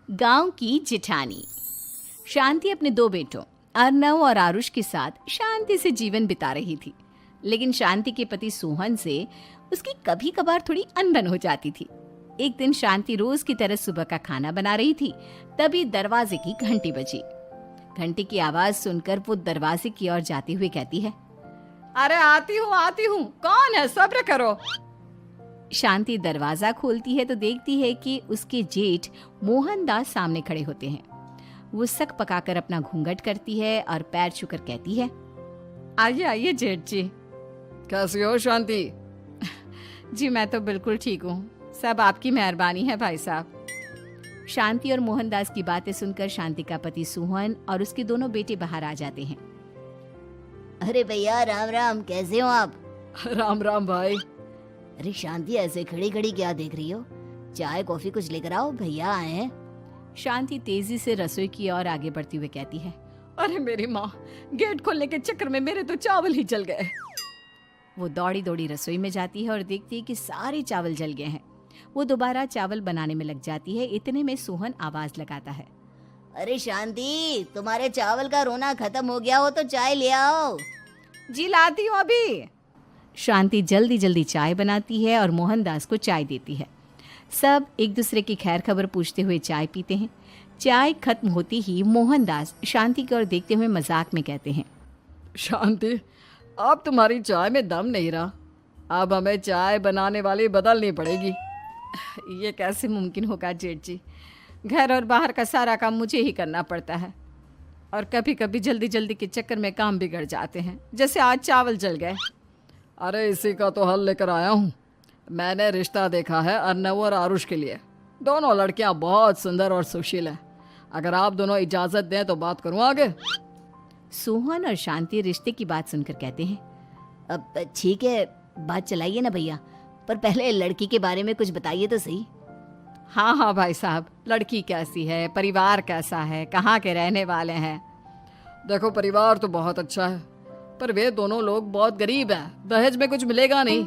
गांव की जिठानी। शांति अपने दो बेटों अर्नव और आरुष के साथ शांति से जीवन बिता रही थी। लेकिन शांति के पति सोहन से उसकी कभी कभार थोड़ी अनबन हो जाती थी। एक दिन शांति रोज की तरह सुबह का खाना बना रही थी, तभी दरवाजे की घंटी बजी। घंटी की आवाज सुनकर वो दरवाजे की ओर जाते हुए कहती है, अरे आती हूँ, कौन है, सब्र करो। शांति दरवाजा खोलती है तो देखती है कि उसके जेठ मोहनदास सामने खड़े होते हैं। वो सक पकाकर अपना घूंघट करती है और पैर छूकर कहती है, आइए आइए जेठ जी। कैसी हो शांति? जी मैं तो बिल्कुल ठीक हूँ, सब आपकी मेहरबानी है भाई साहब। शांति और मोहनदास की बातें सुनकर शांति का पति सोहन और उसके दोनों बेटे बाहर आ जाते हैं। अरे भैया राम राम, कैसे हो आप? राम राम भाई। अरे शांति, ऐसे खड़ी खड़ी क्या देख रही हो? चाय कॉफी कुछ लेकर आओ, भैया आए हैं। शांति तेजी से रसोई की ओर आगे बढ़ती हुई कहती है, अरे मेरी माँ, गेट खोलने के चक्कर में मेरे तो चावल ही जल गए। वो दौड़ी दौड़ी रसोई में जाती है और देखती है कि सारे चावल जल गए हैं। वो दोबारा चावल बनाने में लग जाती है। इतने में सोहन आवाज लगाता है, अरे शांति, तुम्हारे चावल का रोना खत्म हो गया हो तो चाय ले आओ। जी लाती हूँ अभी। शांति जल्दी जल्दी चाय बनाती है और मोहनदास को चाय देती है। सब एक दूसरे की खैर खबर पूछते हुए चाय पीते हैं। चाय खत्म होती ही मोहनदास शांति की ओर देखते हुए मजाक में कहते हैं, शांति, अब तुम्हारी चाय में दम नहीं रहा, अब हमें चाय बनाने वाली बदलनी पड़ेगी। ये कैसे मुमकिन होगा जेठ जी, घर और बाहर का सारा काम मुझे ही करना पड़ता है और कभी कभी जल्दी जल्दी के चक्कर में काम बिगड़ जाते हैं, जैसे आज चावल जल गए। अरे इसी का तो हल लेकर आया हूँ। मैंने रिश्ता देखा है अर्नव और आरुष के लिए। दोनों लड़कियाँ बहुत सुंदर और सुशील हैं। अगर आप दोनों इजाज़त दें तो बात करूँ आगे। सोहन और शांति रिश्ते की बात सुनकर कहते हैं, अब ठीक है, बात चलाइए ना भैया, पर पहले लड़की के बारे में कुछ बताइए तो सही। हाँ हाँ भाई साहब, लड़की कैसी है, परिवार कैसा है, कहाँ के रहने वाले हैं? देखो, परिवार तो बहुत अच्छा है, पर वे दोनों लोग बहुत गरीब हैं। दहेज में कुछ मिलेगा नहीं।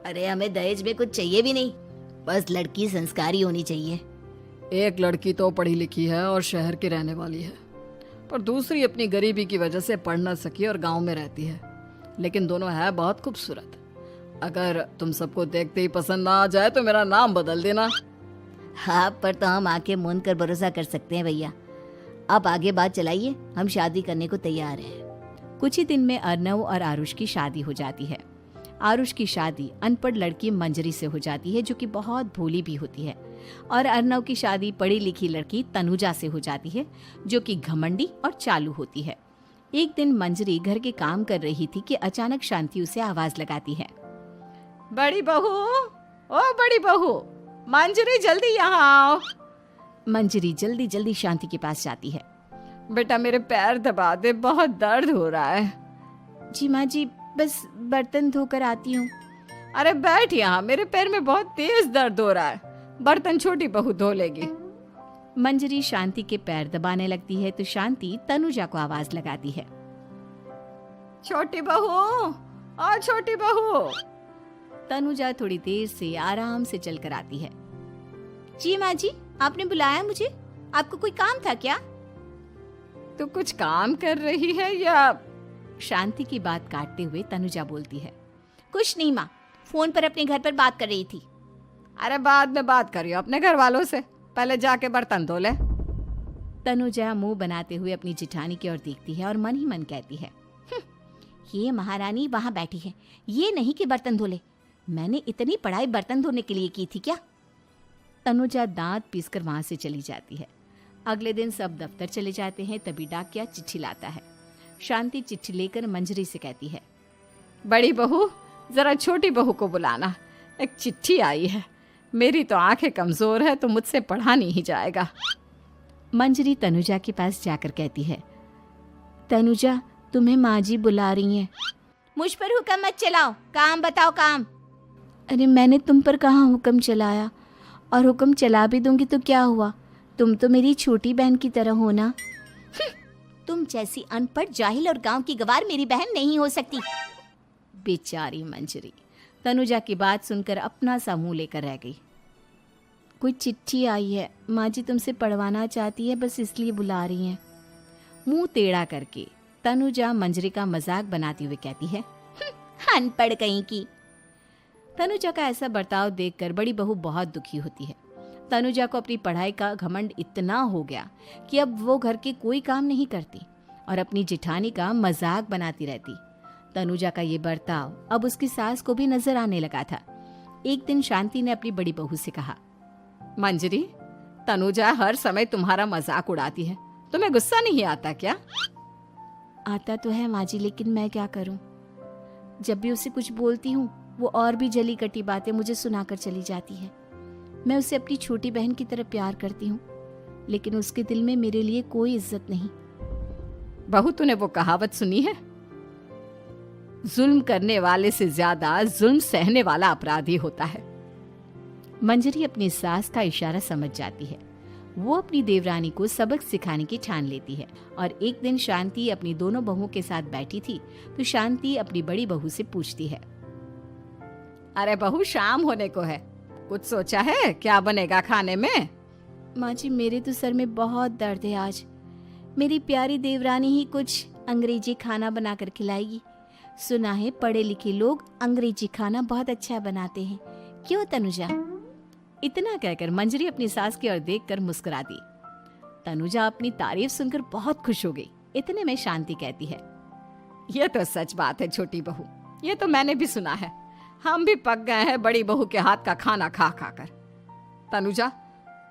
अरे हमें दहेज में कुछ चाहिए भी नहीं, बस लड़की संस्कारी होनी चाहिए। एक लड़की तो पढ़ी लिखी है और शहर की रहने वाली है, पर दूसरी अपनी गरीबी की वजह से पढ़ न सकी और गांव में रहती है। लेकिन दोनों है बहुत खूबसूरत। अगर तुम सबको देखते ही पसंद ना आ जाए तो मेरा नाम बदल देना। हाँ, पर तो हम आके मूंद कर भरोसा कर सकते हैं भैया। आप आगे बात चलाइए, हम शादी करने को तैयार हैं। कुछ ही दिन में अर्नव और आरुष की शादी हो जाती है। आरुष की शादी अनपढ़ लड़की मंजरी से हो जाती है, जो कि बहुत भोली भी होती है, और अर्नव की शादी पढ़ी लिखी लड़की तनुजा से हो जाती है, जो कि घमंडी और चालू होती है। एक दिन मंजरी घर के काम कर रही थी कि अचानक शांति उसे आवाज लगाती है, बड़ी बहू, ओ बड़ी बहू, मंजरी जल्दी यहाँ आओ। मंजरी जल्दी जल्दी शांति के पास जाती है। बेटा मेरे पैर दबा दे, बहुत दर्द हो रहा है। जी माँ जी, बस बर्तन धोकर आती हूँ। अरे बैठ यहाँ, मेरे पैर में बहुत तेज दर्द हो रहा है, बर्तन छोटी बहू धो लेगी। मंजरी शांति के पैर दबाने लगती है तो शांति तनुजा को आवाज लगाती है, छोटी बहू, ओ छोटी बहू। तनुजा थोड़ी देर से आराम से चलकर आती है। जी माँ जी, आपने बुलाया मुझे? आपको कोई काम था क्या? तू कुछ काम कर रही है या? शांति की बात काटते हुए तनुजा बोलती है, कुछ नहीं माँ, फोन पर अपने घर पर बात कर रही थी। अरे बाद में बात करियो अपने घर वालों से, पहले जाके बर्तन धो ले। तनुजा मुंह बनाते हुए अपनी जिठानी की ओर देखती है और मन ही मन कहती है, ये महारानी वहां बैठी है, ये नहीं कि बर्तन धो ले। मैंने इतनी पढ़ाई बर्तन धोने के लिए की थी क्या? तनुजा दांत पीसकर वहां से चली जाती है। अगले दिन सब दफ्तर चले जाते हैं, तभी डाकिया चिट्ठी लाता है। शांति चिट्ठी लेकर मंजरी से कहती है, बड़ी बहू, जरा छोटी बहू को बुलाना, एक चिट्ठी आई है। मेरी तो आंखें कमजोर है तो मुझसे पढ़ा नहीं जाएगा। मंजरी तनुजा के पास जाकर कहती है, तनुजा, तुम्हें माँ जी बुला रही हैं। मुझ पर हुक्म मत चलाओ, काम बताओ काम। अरे मैंने तुम पर कहाँ हुक्म चलाया, और हुक्म चला भी दूंगी तो क्या हुआ, तुम तो मेरी छोटी बहन की तरह हो ना। तुम जैसी अनपढ़, जाहिल और गांव की गवार मेरी बहन नहीं हो सकती। बेचारी मंजरी तनुजा की बात सुनकर अपना सा मुंह लेकर रह गई। कोई चिट्ठी आई है, माँ जी तुमसे पढ़वाना चाहती है, बस इसलिए बुला रही हैं। मुंह टेढ़ा करके तनुजा मंजरी का मजाक बनाती हुए कहती है, अनपढ़ कहीं की। तनुजा का ऐसा बर्ताव देखकर बड़ी बहू बहुत दुखी होती है। तनुजा को अपनी पढ़ाई का घमंड इतना हो गया कि अब वो घर के कोई काम नहीं करती और अपनी जिठानी का मजाक बनाती रहती। तनुजा का ये बर्ताव अब उसकी सास को भी नजर आने लगा था। एक दिन शांति ने अपनी बड़ी बहू से कहा, मंजरी, तनुजा हर समय तुम्हारा मजाक उड़ाती है, तुम्हें गुस्सा नहीं आता क्या? आता तो है माँ जी, लेकिन मैं क्या करूं? जब भी उसे कुछ बोलती हूँ वो और भी जली कटी बातें मुझे सुनाकर चली जाती है। मैं उसे अपनी छोटी बहन की तरह प्यार करती हूँ, लेकिन उसके दिल में मेरे लिए कोई इज्जत नहीं। बहू, तूने वो कहावत सुनी है, जुल्म करने वाले से ज्यादा जुल्म सहने वाला अपराधी होता है। मंजरी अपनी सास का इशारा समझ जाती है। वो अपनी देवरानी को सबक सिखाने की ठान लेती है और एक दिन शांति अपनी दोनों बहुओं के साथ बैठी थी तो शांति अपनी बड़ी बहू से पूछती है, अरे बहू, शाम होने को है, कुछ सोचा है क्या बनेगा खाने में? माँ जी, मेरे तो सर में बहुत दर्द है आज। मेरी प्यारी देवरानी ही कुछ अंग्रेजी खाना बनाकर खिलाएगी। सुना है पढ़े लिखे लोग अंग्रेजी खाना बहुत अच्छा बनाते हैं, क्यों तनुजा? इतना कहकर मंजरी अपनी सास की ओर देखकर मुस्कुरा दी। तनुजा अपनी तारीफ सुनकर बहुत खुश हो गई। इतने में शांति कहती है, ये तो सच बात है छोटी बहू, ये तो मैंने भी सुना है। हम भी पक गए हैं बड़ी बहू के हाथ का खाना खा खा कर। तनुजा,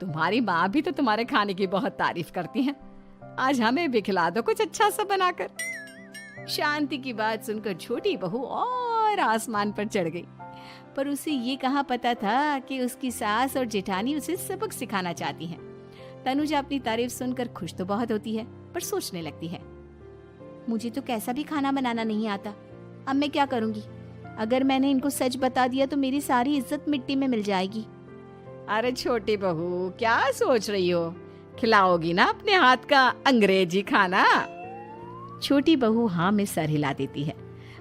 तुम्हारी माँ भी तो तुम्हारे खाने की बहुत तारीफ करती हैं। आज हमें भी खिला दो कुछ अच्छा सा बनाकर। शांति की बात सुनकर छोटी बहू और आसमान पर चढ़ गई, पर उसे ये कहाँ पता था कि उसकी सास और जेठानी उसे सबक सिखाना चाहती हैं। तनुजा अपनी तारीफ सुनकर खुश तो बहुत होती है, पर सोचने लगती है, मुझे तो कैसा भी खाना बनाना नहीं आता। अब मैं क्या करूंगी? अगर मैंने इनको सच बता दिया तो मेरी सारी इज्जत मिट्टी में मिल जाएगी। अरे छोटी बहू, क्या सोच रही हो? खिलाओगी ना अपने हाथ का अंग्रेजी खाना? छोटी बहू हाँ में सर हिला देती है।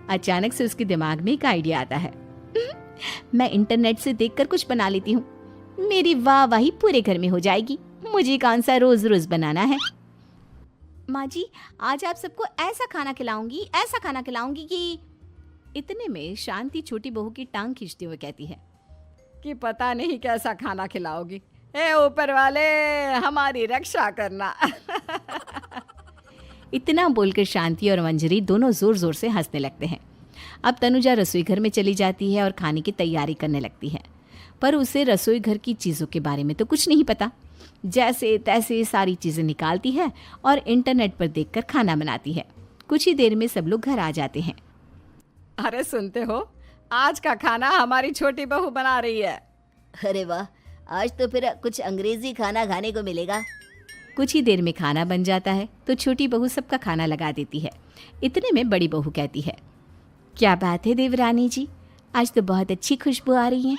अचानक से उसके दिमाग में एक आइडिया आता है। मैं इंटरनेट से देखकर कुछ बना लेती हूँ, मेरी वाहवाही पूरे घर में हो जाएगी। मुझे कौन सा रोज रोज बनाना है। माँ जी, आज आप सबको ऐसा खाना खिलाऊंगी कि। इतने में शांति छोटी बहू की टांग खींचते हुए कहती है कि पता नहीं कैसा खाना खिलाओगी। ए ऊपर वाले, हमारी रक्षा करना। इतना बोलकर शांति और मंजरी दोनों जोर जोर से हंसने लगते हैं। अब तनुजा रसोई घर में चली जाती है और खाने की तैयारी करने लगती है, पर उसे रसोई घर की चीज़ों के बारे में तो कुछ नहीं पता। जैसे तैसे सारी चीज़ें निकालती है और इंटरनेट पर देखकर खाना बनाती है। कुछ ही देर में सब लोग घर आ जाते हैं। अरे सुनते हो, आज का खाना हमारी छोटी बहू बना रही है। अरे वाह, आज तो फिर कुछ अंग्रेजी खाना खाने को मिलेगा। कुछ ही देर में खाना बन जाता है तो छोटी बहू सबका खाना लगा देती है। इतने में बड़ी बहू कहती है, क्या बात है देवरानी जी, आज तो बहुत अच्छी खुशबू आ रही है।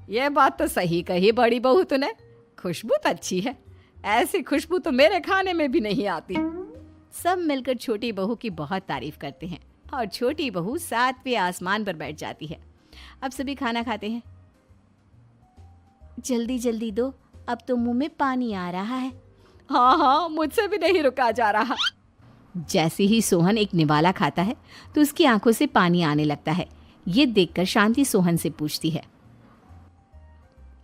ये बात तो सही कही बड़ी बहू तूने, खुशबू तो अच्छी है। ऐसी खुशबू तो मेरे खाने में भी नहीं आती। सब मिलकर छोटी बहू की बहुत तारीफ करते हैं और छोटी बहू 7वें आसमान पर बैठ जाती है। अब सभी खाना खाते हैं। जल्दी जल्दी दो, अब तो मुंह में पानी आ रहा है। हाँ, मुझसे भी नहीं रुका जा रहा। जैसे ही सोहन एक निवाला खाता है तो उसकी आंखों से पानी आने लगता है। ये देखकर शांति सोहन से पूछती है,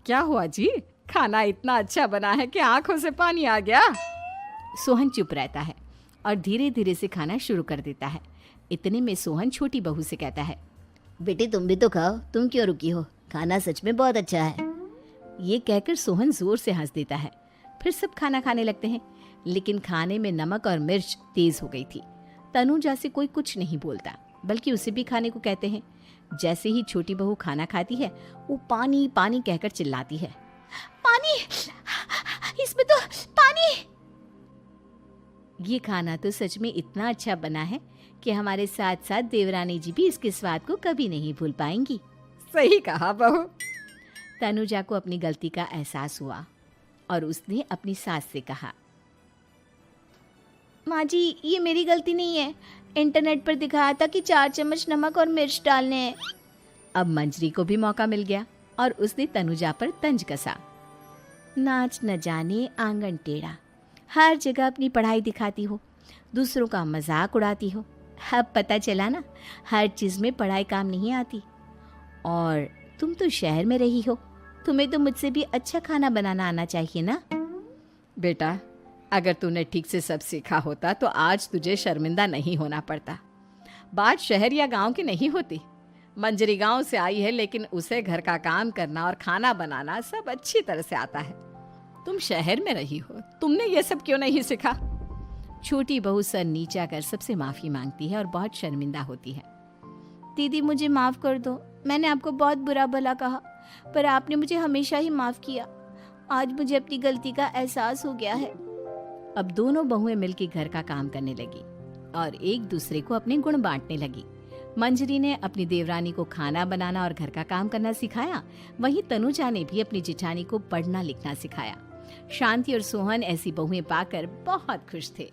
क्या हुआ जी, खाना इतना अच्छा बना है कि आंखों से पानी आ गया? सोहन चुप रहता है और धीरे धीरे से खाना शुरू कर देता है। इतने में सोहन छोटी बहू से कहता है, बेटी तुम भी तो खाओ, तुम क्यों रुकी हो? खाना सच में बहुत अच्छा है। ये कहकर सोहन जोर से हंस देता है। फिर सब खाना खाने लगते हैं, लेकिन खाने में नमक और मिर्च तेज हो गई थी। तनुजा से कोई कुछ नहीं बोलता, बल्कि उसे भी खाने को कहते हैं। जैसे ही छोटी बहू खाना खाती है वो पानी पानी कहकर चिल्लाती है, पानी, इसमें तो पानी। ये खाना तो सच में इतना अच्छा बना है कि हमारे साथ साथ देवरानी जी भी इसके स्वाद को कभी नहीं भूल पाएंगी। सही कहा बहू। तनुजा को अपनी गलती का एहसास हुआ और उसने अपनी सास से कहा, माँ जी ये मेरी गलती नहीं है, इंटरनेट पर दिखाया था कि 4 चम्मच नमक और मिर्च डालने हैं। अब मंजरी को भी मौका मिल गया और उसने तनुजा पर तंज कसा। नाच न जाने आंगन टेढ़ा, हर जगह अपनी पढ़ाई दिखाती हो, दूसरों का मजाक उड़ाती हो। अब पता चला ना, हर चीज़ में पढ़ाई काम नहीं आती। और तुम तो शहर में रही हो, तुम्हें तो मुझसे भी अच्छा खाना बनाना आना चाहिए ना। बेटा, अगर तूने ठीक से सब सीखा होता तो आज तुझे शर्मिंदा नहीं होना पड़ता। बात शहर या गांव की नहीं होती। मंजरी गांव से आई है, लेकिन उसे घर का काम करना और खाना बनाना सब अच्छी तरह से आता है। तुम शहर में रही हो, तुमने ये सब क्यों नहीं सीखा? छोटी बहू सर नीचा कर सबसे माफ़ी मांगती है और बहुत शर्मिंदा होती है। दीदी मुझे माफ़ कर दो, मैंने आपको बहुत बुरा भला कहा, पर आपने मुझे हमेशा ही माफ़ किया। आज मुझे अपनी गलती का एहसास हो गया है। अब दोनों बहुएं मिलकर घर का काम करने लगी और एक दूसरे को अपने गुण बांटने लगी। मंजरी ने अपनी देवरानी को खाना बनाना और घर का काम करना सिखाया, वहीं तनुजा ने भी अपनी जिठानी को पढ़ना लिखना सिखाया। शांति और सोहन ऐसी बहुएं पाकर बहुत खुश थे।